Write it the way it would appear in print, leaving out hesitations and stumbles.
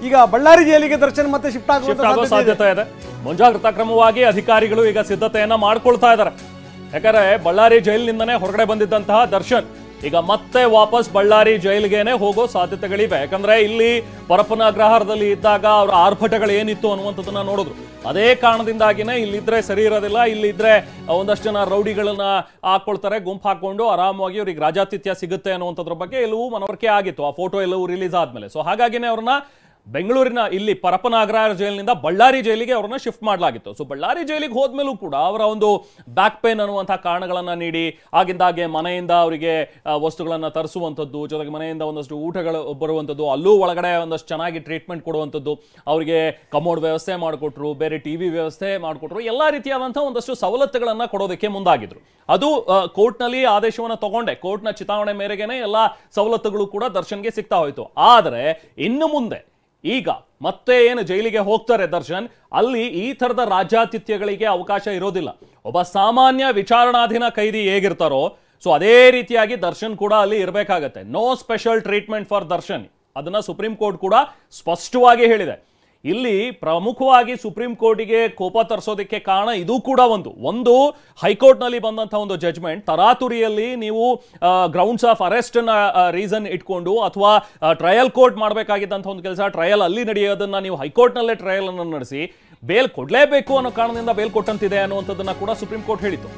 ಈಗ ಬಳ್ಳಾರಿ ಜೈಲಿಗೆ ದರ್ಶನ್ ಮತ್ತೆ ಶಿಫ್ಟ್ ಆಗೋ ಸಾಧ್ಯತೆ ಇದೆ. ಮುಂಜಾಗ್ರತಾ ಕ್ರಮವಾಗಿ ಅಧಿಕಾರಿಗಳು ಈಗ ಸಿದ್ಧತೆಯನ್ನ ಮಾಡ್ಕೊಳ್ತಾ ಇದ್ದಾರೆ. ಯಾಕಂದ್ರೆ ಬಳ್ಳಾರಿ ಜೈಲಿನಿಂದನೇ ಹೊರಗಡೆ ಬಂದಿದ್ದಂತಹ ದರ್ಶನ್ ಈಗ ಮತ್ತೆ ವಾಪಸ್ ಬಳ್ಳಾರಿ ಜೈಲಿಗೆನೆ ಹೋಗೋ ಸಾಧ್ಯತೆಗಳಿವೆ. ಯಾಕಂದ್ರೆ ಇಲ್ಲಿ ಪರಪ್ಪನ ಅಗ್ರಹಾರದಲ್ಲಿ ಇದ್ದಾಗ ಅವರ ಆರ್ಭಟಗಳು ಏನಿತ್ತು ಅನ್ನುವಂಥದ್ದನ್ನ ನೋಡಿದ್ರು. ಅದೇ ಕಾರಣದಿಂದಾಗಿನೇ ಇಲ್ಲಿದ್ರೆ ಸರಿ ಇರೋದಿಲ್ಲ, ಇಲ್ಲಿದ್ರೆ ಒಂದಷ್ಟು ಜನ ರೌಡಿಗಳನ್ನ ಹಾಕೊಳ್ತಾರೆ, ಗುಂಪು ಹಾಕೊಂಡು ಆರಾಮವಾಗಿ ಅವ್ರಿಗೆ ರಾಜಾತಿಥ್ಯ ಸಿಗುತ್ತೆ ಅನ್ನುವಂಥದ್ರ ಬಗ್ಗೆ ಎಲ್ಲವೂ ಮನವರಿಕೆ ಆಗಿತ್ತು. ಆ ಫೋಟೋ ಎಲ್ಲವೂ ರಿಲೀಸ್ ಆದ್ಮೇಲೆ. ಸೊ ಹಾಗಾಗಿನೇ ಅವ್ರನ್ನ ಬೆಂಗಳೂರಿನ ಇಲ್ಲಿ ಪರಪ್ಪನ ಅಗ್ರಹಾರ ಜೈಲಿನಿಂದ ಬಳ್ಳಾರಿ ಜೈಲಿಗೆ ಅವ್ರನ್ನ ಶಿಫ್ಟ್ ಮಾಡಲಾಗಿತ್ತು. ಸೊ ಬಳ್ಳಾರಿ ಜೈಲಿಗೆ ಹೋದ್ಮೇಲೂ ಕೂಡ ಅವರ ಒಂದು ಬ್ಯಾಕ್ ಪೇನ್ ಅನ್ನುವಂತಹ ಕಾರಣಗಳನ್ನ ನೀಡಿ ಆಗಿಂದಾಗೆ ಮನೆಯಿಂದ ಅವರಿಗೆ ವಸ್ತುಗಳನ್ನ ತರಿಸುವಂಥದ್ದು, ಜೊತೆಗೆ ಮನೆಯಿಂದ ಒಂದಷ್ಟು ಊಟಗಳು ಬರುವಂಥದ್ದು, ಅಲ್ಲೂ ಒಳಗಡೆ ಒಂದಷ್ಟು ಚೆನ್ನಾಗಿ ಟ್ರೀಟ್ಮೆಂಟ್ ಕೊಡುವಂಥದ್ದು, ಅವರಿಗೆ ಕಮೋಡ್ ವ್ಯವಸ್ಥೆ ಮಾಡಿಕೊಟ್ರು, ಬೇರೆ ಟಿವಿ ವ್ಯವಸ್ಥೆ ಮಾಡಿಕೊಟ್ರು, ಎಲ್ಲ ರೀತಿಯಾದಂತಹ ಒಂದಷ್ಟು ಸವಲತ್ತುಗಳನ್ನ ಕೊಡೋದಕ್ಕೆ ಮುಂದಾಗಿದ್ರು. ಅದು ಕೋರ್ಟ್ನಲ್ಲಿ ಆದೇಶವನ್ನು ತಗೊಂಡೆ, ಕೋರ್ಟ್ನ ಚಿತಾವಣೆ ಮೇರೆಗೆನೆ ಎಲ್ಲ ಸವಲತ್ತುಗಳು ಕೂಡ ದರ್ಶನ್ಗೆ ಸಿಗ್ತಾ ಹೋಯ್ತು. ಆದರೆ ಇನ್ನು ಮುಂದೆ ಈಗ ಮತ್ತೆ ಏನು ಜೈಲಿಗೆ ಹೋಗ್ತಾರೆ ದರ್ಶನ್, ಅಲ್ಲಿ ಈ ತರದ ರಾಜ್ಯಾತಿಥ್ಯಗಳಿಗೆ ಅವಕಾಶ ಇರೋದಿಲ್ಲ. ಒಬ್ಬ ಸಾಮಾನ್ಯ ವಿಚಾರಣಾಧೀನ ಕೈದಿ ಹೇಗಿರ್ತಾರೋ ಸೊ ಅದೇ ರೀತಿಯಾಗಿ ದರ್ಶನ್ ಕೂಡ ಅಲ್ಲಿ ಇರಬೇಕಾಗತ್ತೆ. No special treatment for Darshan, ಅದನ್ನ ಸುಪ್ರೀಂ ಕೋರ್ಟ್ ಕೂಡ ಸ್ಪಷ್ಟವಾಗಿ ಹೇಳಿದೆ. ಇಲ್ಲಿ ಪ್ರಮುಖವಾಗಿ ಸುಪ್ರೀಂ ಕೋರ್ಟಿಗೆ ಕೋಪ ತರಿಸೋದಕ್ಕೆ ಕಾರಣ ಇದು ಕೂಡ ಒಂದು ಹೈಕೋರ್ಟ್ ನಲ್ಲಿ ಬಂದಂತಹ ಒಂದು ಜಜ್ಮೆಂಟ್. ತರಾತುರಿಯಲ್ಲಿ ನೀವು ಗ್ರೌಂಡ್ಸ್ ಆಫ್ ಅರೆಸ್ಟ್ ರೀಸನ್ ಇಟ್ಕೊಂಡು ಅಥವಾ ಟ್ರಯಲ್ ಕೋರ್ಟ್ ಮಾಡಬೇಕಾಗಿದ್ದಂಥ ಒಂದು ಕೆಲಸ ಟ್ರಯಲ್ ಅಲ್ಲಿ ನಡೆಯೋದನ್ನ ನೀವು ಹೈಕೋರ್ಟ್ ನಲ್ಲೇ ಟ್ರಯಲ್ ಅನ್ನು ನಡೆಸಿ ಬೇಲ್ ಕೊಡ್ಲೇಬೇಕು ಅನ್ನೋ ಕಾರಣದಿಂದ ಬೇಲ್ ಕೊಟ್ಟಂತಿದೆ ಅನ್ನುವಂಥದ್ದನ್ನ ಕೂಡ ಸುಪ್ರೀಂ ಕೋರ್ಟ್ ಹೇಳಿತು.